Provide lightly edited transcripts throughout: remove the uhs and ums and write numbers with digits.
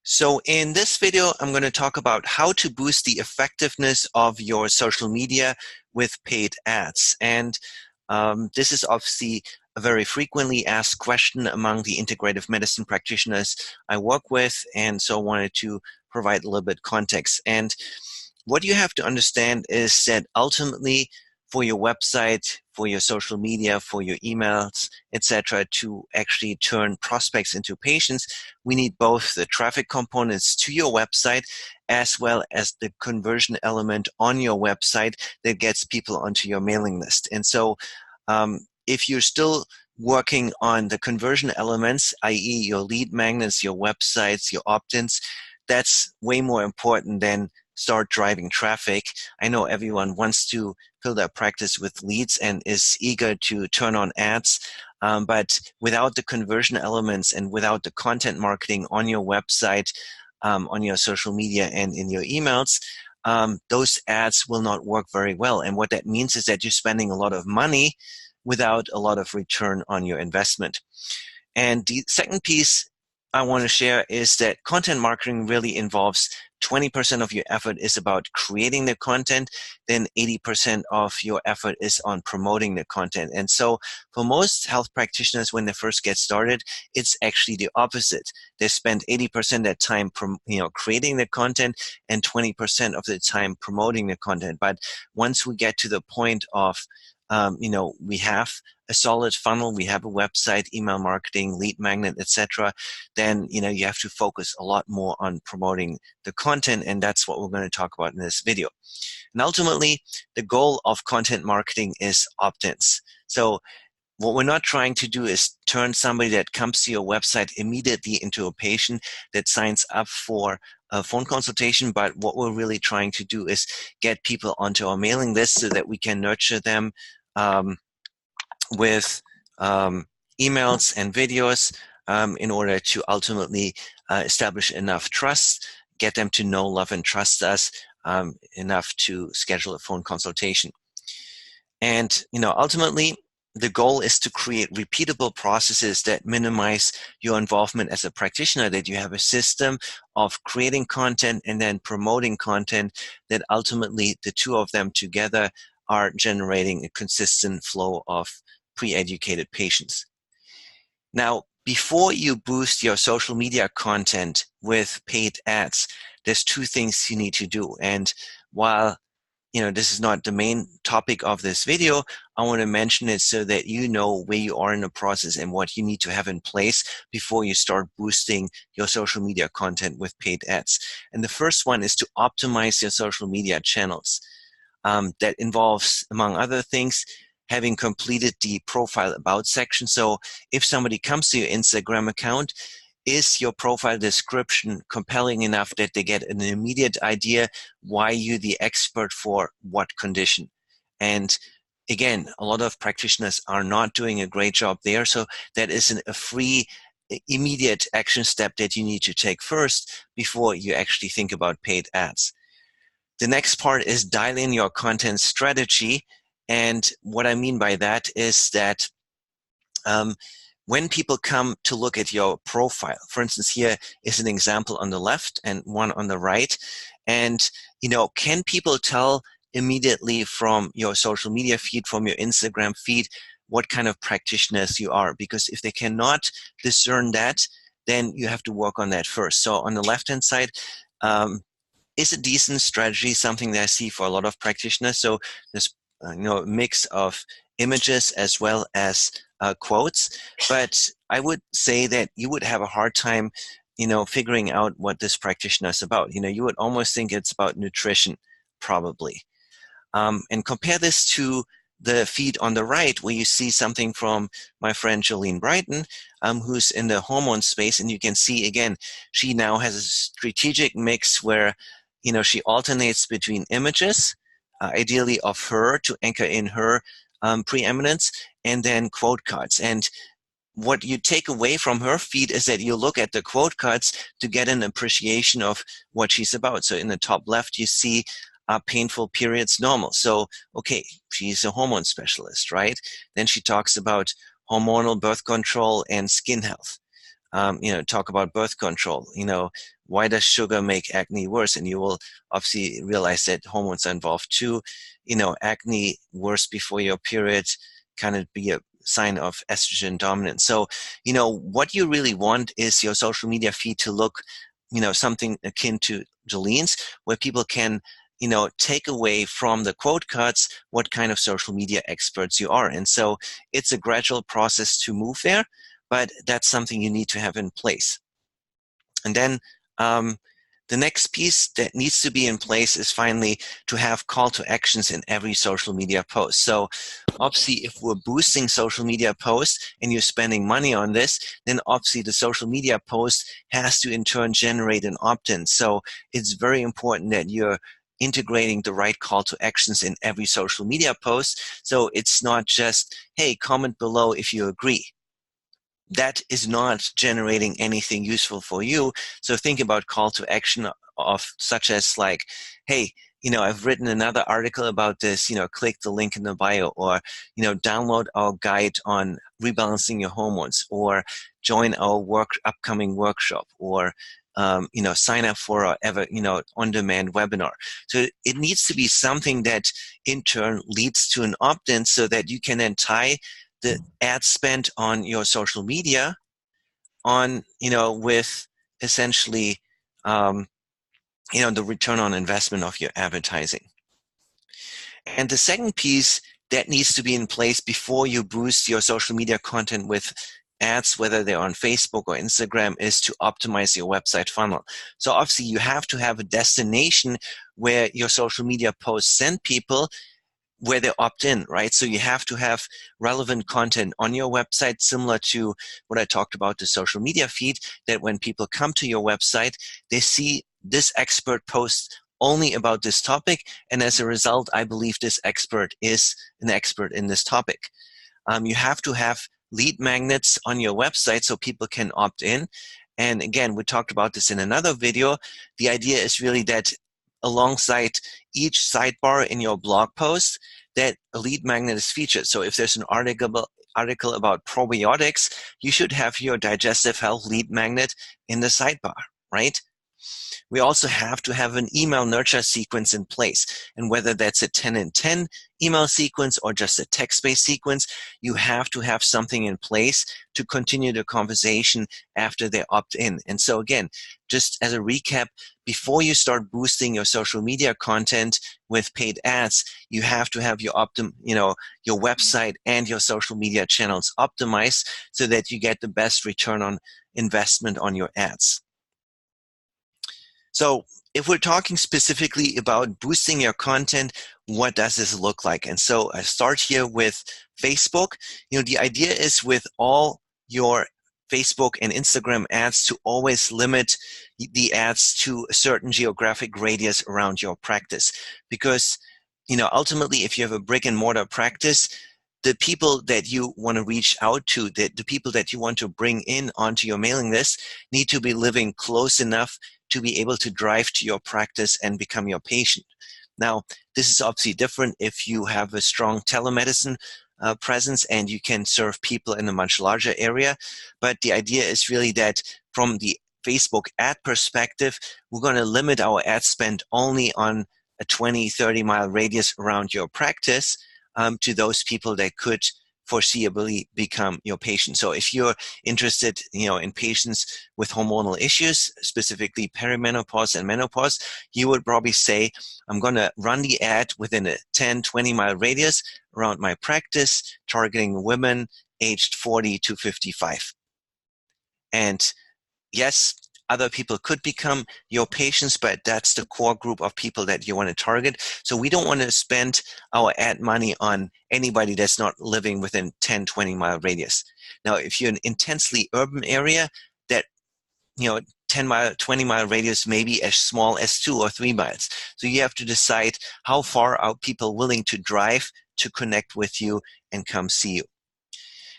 So in this video, I'm going to talk about how to boost the effectiveness of your social media with paid ads. And this is obviously a very frequently asked question among the integrative medicine practitioners I work with. And so I wanted to provide a little bit context. And what you have to understand is that ultimately for your website, for your social media, for your emails, etc., to actually turn prospects into patients, we need both the traffic components to your website as well as the conversion element on your website that gets people onto your mailing list. And so if you're still working on the conversion elements, i.e. your lead magnets, your websites, your opt-ins, that's way more important than start driving traffic. I know everyone wants to fill their practice with leads and is eager to turn on ads, but without the conversion elements and without the content marketing on your website, on your social media and in your emails, those ads will not work very well. And what that means is that you're spending a lot of money without a lot of return on your investment. And the second piece I want to share is that content marketing really involves 20% of your effort is about creating the content, then 80% of your effort is on promoting the content. And so for most health practitioners, when they first get started, it's actually the opposite. They spend 80% of their time creating the content and 20% of the time promoting the content. But once we get to the point of we have a solid funnel, we have a website, email marketing, lead magnet, etc., then you have to focus a lot more on promoting the content, and that's what we're going to talk about in this video. And ultimately, the goal of content marketing is opt-ins. So what we're not trying to do is turn somebody that comes to your website immediately into a patient that signs up for a phone consultation, but what we're really trying to do is get people onto our mailing list so that we can nurture them with emails and videos in order to ultimately establish enough trust, get them to know, love, and trust us enough to schedule a phone consultation. And ultimately, the goal is to create repeatable processes that minimize your involvement as a practitioner, that you have a system of creating content and then promoting content that ultimately the two of them together are generating a consistent flow of pre-educated patients. Now, before you boost your social media content with paid ads, there's two things you need to do. And while this is not the main topic of this video, I want to mention it so that you know where you are in the process and what you need to have in place before you start boosting your social media content with paid ads. And the first one is to optimize your social media channels. That involves, among other things, having completed the profile about section. So if somebody comes to your Instagram account, is your profile description compelling enough that they get an immediate idea why you're the expert for what condition? And again, a lot of practitioners are not doing a great job there. So that is a free, immediate action step that you need to take first before you actually think about paid ads. The next part is dial in your content strategy. And what I mean by that is that when people come to look at your profile, for instance, here is an example on the left and one on the right. And, can people tell immediately from your social media feed, from your Instagram feed, what kind of practitioners you are? Because if they cannot discern that, then you have to work on that first. So on the left-hand side, is a decent strategy something that I see for a lot of practitioners. So there's a mix of images as well as quotes, but I would say that you would have a hard time, figuring out what this practitioner is about. You would almost think it's about nutrition, probably. And compare this to the feed on the right, where you see something from my friend Jolene Brighton, who's in the hormone space, and you can see, again, she now has a strategic mix where, she alternates between images, ideally of her to anchor in her preeminence, and then quote cards. And what you take away from her feed is that you look at the quote cards to get an appreciation of what she's about. So in the top left, you see painful periods normal. So, okay, she's a hormone specialist, right? Then she talks about hormonal birth control and skin health. talk about birth control. Why does sugar make acne worse? And you will obviously realize that hormones are involved too. Acne worse before your period kind of be a sign of estrogen dominance. So, what you really want is your social media feed to look, something akin to Jolene's, where people can, take away from the quote cards what kind of social media experts you are. And so it's a gradual process to move there, but that's something you need to have in place. And then the next piece that needs to be in place is finally to have call to actions in every social media post. So obviously, if we're boosting social media posts and you're spending money on this, then obviously the social media post has to in turn generate an opt-in. So it's very important that you're integrating the right call to actions in every social media post. So it's not just, hey, comment below if you agree. That is not generating anything useful for you. So think about call to action of such as like, hey, I've written another article about this, click the link in the bio, or, download our guide on rebalancing your hormones, or join our upcoming workshop, or, sign up for our on-demand webinar. So it needs to be something that in turn leads to an opt-in so that you can then tie the ad spend on your social media on, with essentially, the return on investment of your advertising. And the second piece that needs to be in place before you boost your social media content with ads, whether they're on Facebook or Instagram, is to optimize your website funnel. So obviously you have to have a destination where your social media posts send people, where they opt in, right? So you have to have relevant content on your website, similar to what I talked about, the social media feed, that when people come to your website, they see this expert post only about this topic. And as a result, I believe this expert is an expert in this topic. You have to have lead magnets on your website so people can opt in. And again, we talked about this in another video. The idea is really that alongside each sidebar in your blog post, that a lead magnet is featured. So if there's an article about probiotics, you should have your digestive health lead magnet in the sidebar, right? We also have to have an email nurture sequence in place. And whether that's a 10 and 10 email sequence or just a text-based sequence, you have to have something in place to continue the conversation after they opt in. And so again, just as a recap, before you start boosting your social media content with paid ads, you have to have your your website and your social media channels optimized so that you get the best return on investment on your ads. So if we're talking specifically about boosting your content, what does this look like? And so I start here with Facebook. The idea is with all your Facebook and Instagram ads to always limit the ads to a certain geographic radius around your practice. Because, ultimately, if you have a brick and mortar practice, the people that you want to reach out to, the people that you want to bring in onto your mailing list, need to be living close enough to be able to drive to your practice and become your patient. Now, this is obviously different if you have a strong telemedicine presence and you can serve people in a much larger area. But the idea is really that from the Facebook ad perspective, we're going to limit our ad spend only on a 20, 30-mile radius around your practice to those people that could foreseeably become your patient. So if you're interested, in patients with hormonal issues, specifically perimenopause and menopause, you would probably say, I'm going to run the ad within a 10, 20-mile radius around my practice, targeting women aged 40 to 55. And yes, other people could become your patients, but that's the core group of people that you want to target. So we don't want to spend our ad money on anybody that's not living within 10, 20-mile radius. Now, if you're an intensely urban area, that 10-mile, 20-mile radius may be as small as 2 or 3 miles. So you have to decide how far are people willing to drive to connect with you and come see you.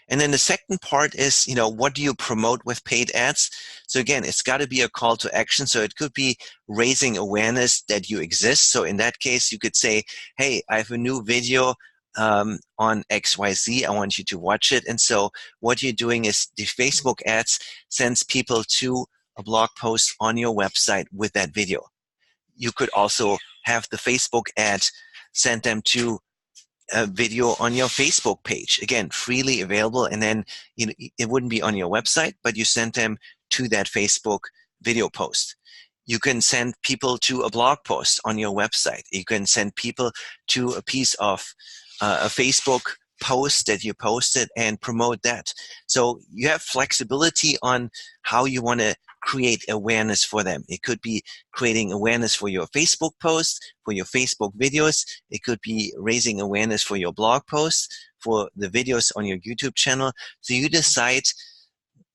And then the second part is, what do you promote with paid ads? So again, it's got to be a call to action. So it could be raising awareness that you exist. So in that case, you could say, hey, I have a new video on XYZ. I want you to watch it. And so what you're doing is the Facebook ads sends people to a blog post on your website with that video. You could also have the Facebook ad send them to a video on your Facebook page. Again, freely available, and then it wouldn't be on your website, but you send them to that Facebook video post. You can send people to a blog post on your website. You can send people to a piece of a Facebook post that you posted and promote that. So you have flexibility on how you want to create awareness for them. It could be creating awareness for your Facebook posts, for your Facebook videos. It could be raising awareness for your blog posts, for the videos on your YouTube channel. So you decide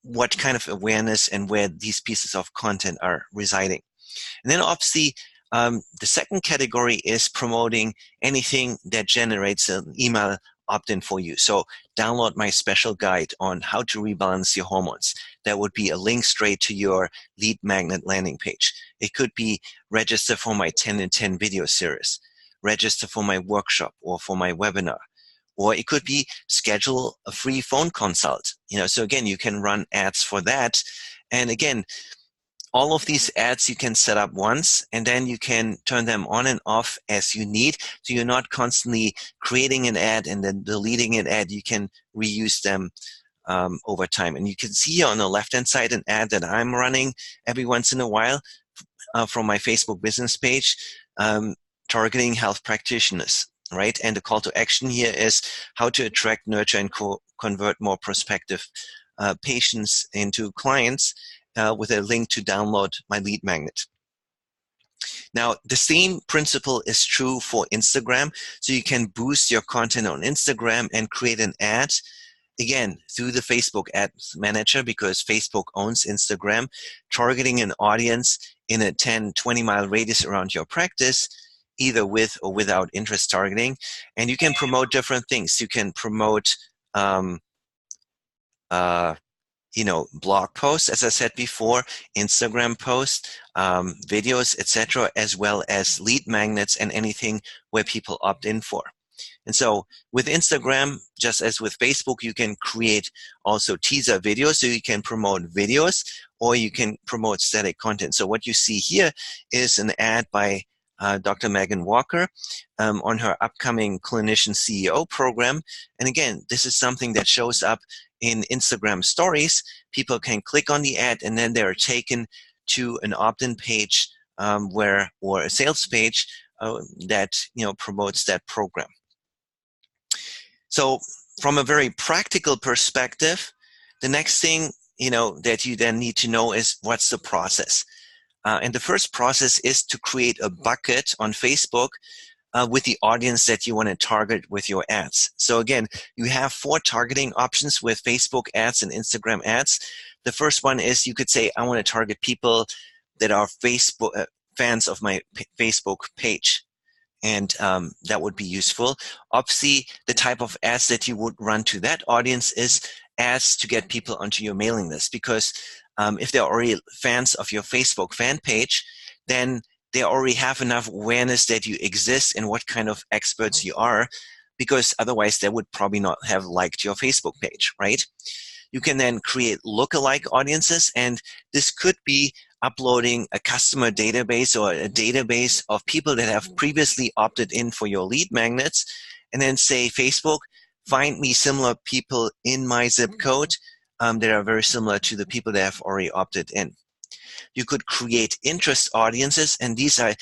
what kind of awareness and where these pieces of content are residing. And then obviously, the second category is promoting anything that generates an email opt-in for you. So download my special guide on how to rebalance your hormones. That would be a link straight to your lead magnet landing page. It could be register for my 10 in 10 video series, register for my workshop or for my webinar. Or it could be schedule a free phone consult. So again, you can run ads for that. And again, all of these ads you can set up once, and then you can turn them on and off as you need. So you're not constantly creating an ad and then deleting an ad. You can reuse them over time. And you can see here on the left-hand side an ad that I'm running every once in a while from my Facebook business page, targeting health practitioners, right? And the call to action here is how to attract, nurture, and convert more prospective patients into clients, with a link to download my lead magnet. Now, the same principle is true for Instagram. So you can boost your content on Instagram and create an ad, again, through the Facebook Ads Manager, because Facebook owns Instagram, targeting an audience in a 10, 20-mile radius around your practice, either with or without interest targeting. And you can promote different things. You can promote blog posts, as I said before, Instagram posts, videos, etc., as well as lead magnets and anything where people opt in for. And so with Instagram, just as with Facebook, you can create also teaser videos, so you can promote videos or you can promote static content. So what you see here is an ad by Dr. Megan Walker on her upcoming Clinician CEO program. And again, this is something that shows up in Instagram stories. People can click on the ad and then they're taken to an opt-in page or a sales page that promotes that program. So from a very practical perspective, the next thing that you then need to know is what's the process. And the first process is to create a bucket on Facebook with the audience that you want to target with your ads. So again, you have 4 targeting options with Facebook ads and Instagram ads. The first one is you could say, I want to target people that are Facebook fans of my Facebook page. And that would be useful. Obviously, the type of ads that you would run to that audience is ads to get people onto your mailing list, because if they're already fans of your Facebook fan page, then they already have enough awareness that you exist and what kind of experts you are, because otherwise they would probably not have liked your Facebook page, right? You can then create lookalike audiences, and this could be uploading a customer database or a database of people that have previously opted in for your lead magnets, and then say, Facebook, find me similar people in my zip code that are very similar to the people that have already opted in. You could create interest audiences, and these are,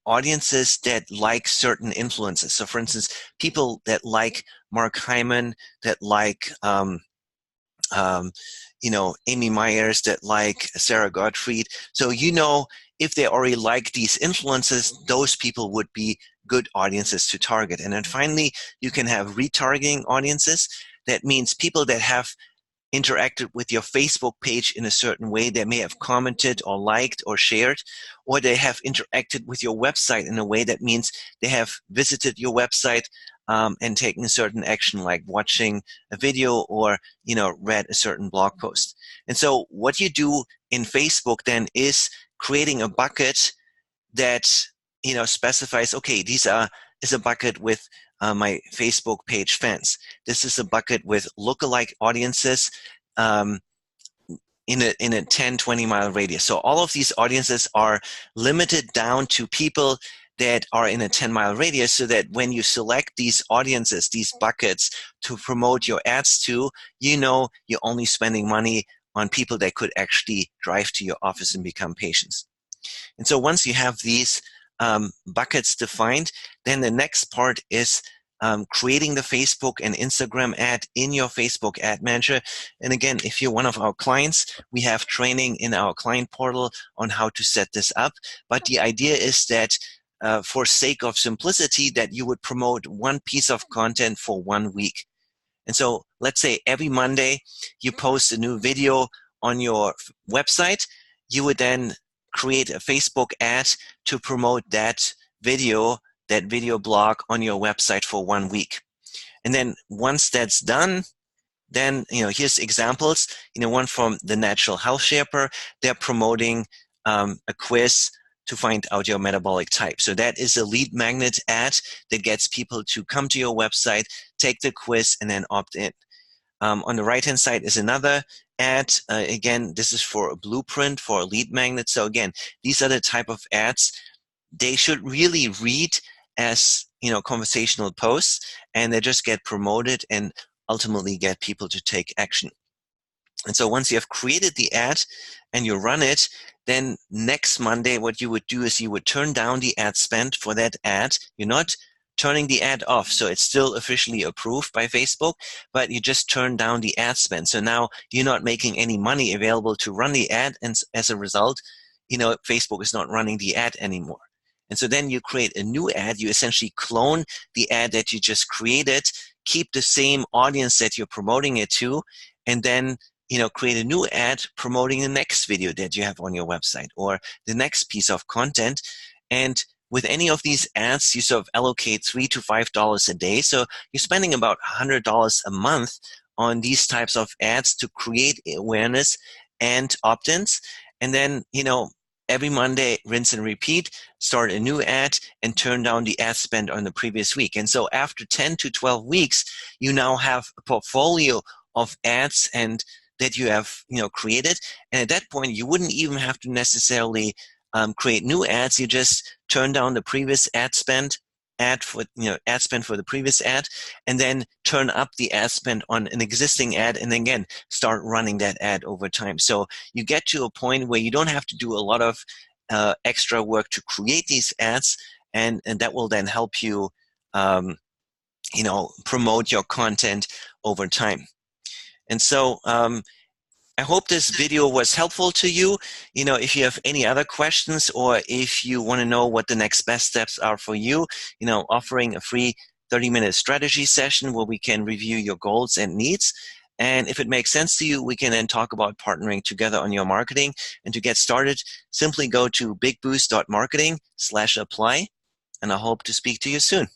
audiences that like certain influences. So for instance, people that like Mark Hyman, that like, Amy Myers, that like Sarah Gottfried. So if they already like these influences, those people would be good audiences to target. And then finally, you can have retargeting audiences. That means people that have interacted with your Facebook page in a certain way. They may have commented or liked or shared, or they have interacted with your website in a way that means they have visited your website and taken a certain action, like watching a video or read a certain blog post. And so what you do in Facebook then is creating a bucket that specifies, okay, these are is a bucket with my Facebook page fans. This is a bucket with lookalike audiences in a 10, 20-mile radius. So all of these audiences are limited down to people that are in a 10-mile radius, so that when you select these audiences, these buckets to promote your ads to, you know you're only spending money on people that could actually drive to your office and become patients. And so once you have these buckets defined, then the next part is creating the Facebook and Instagram ad in your Facebook ad manager. And again, if you're one of our clients, we have training in our client portal on how to set this up. But the idea is that for sake of simplicity, that you would promote one piece of content for 1 week. And so let's say every Monday you post a new video on your website, you would then create a Facebook ad to promote that video blog on your website for 1 week. And then once that's done, then, here's examples, one from the Natural Health Sherpa. They're promoting a quiz to find out your metabolic type. So that is a lead magnet ad that gets people to come to your website, take the quiz, and then opt in. On the right-hand side is another ad. Again, this is for a blueprint for a lead magnet. So again, these are the type of ads. They should really read as, conversational posts, and they just get promoted and ultimately get people to take action. And so once you have created the ad and you run it, then next Monday, what you would do is you would turn down the ad spend for that ad. You're not turning the ad off, so it's still officially approved by Facebook, but you just turn down the ad spend. So now you're not making any money available to run the ad, and as a result, Facebook is not running the ad anymore. And so then you create a new ad. You essentially clone the ad that you just created, keep the same audience that you're promoting it to, and then create a new ad promoting the next video that you have on your website or the next piece of content. And with any of these ads, you sort of allocate $3 to $5 a day. So you're spending about $100 a month on these types of ads to create awareness and opt-ins. And then, every Monday, rinse and repeat, start a new ad and turn down the ad spend on the previous week. And so after 10 to 12 weeks, you now have a portfolio of ads and that you have created. And at that point, you wouldn't even have to necessarily create new ads. You just turn down the previous ad spend for the previous ad, and then turn up the ad spend on an existing ad, and then again start running that ad over time. So you get to a point where you don't have to do a lot of extra work to create these ads, and that will then help you promote your content over time. And so I hope this video was helpful to you. If you have any other questions, or if you want to know what the next best steps are for you, offering a free 30-minute strategy session where we can review your goals and needs. And if it makes sense to you, we can then talk about partnering together on your marketing. And to get started, simply go to bigboost.marketing/apply. And I hope to speak to you soon.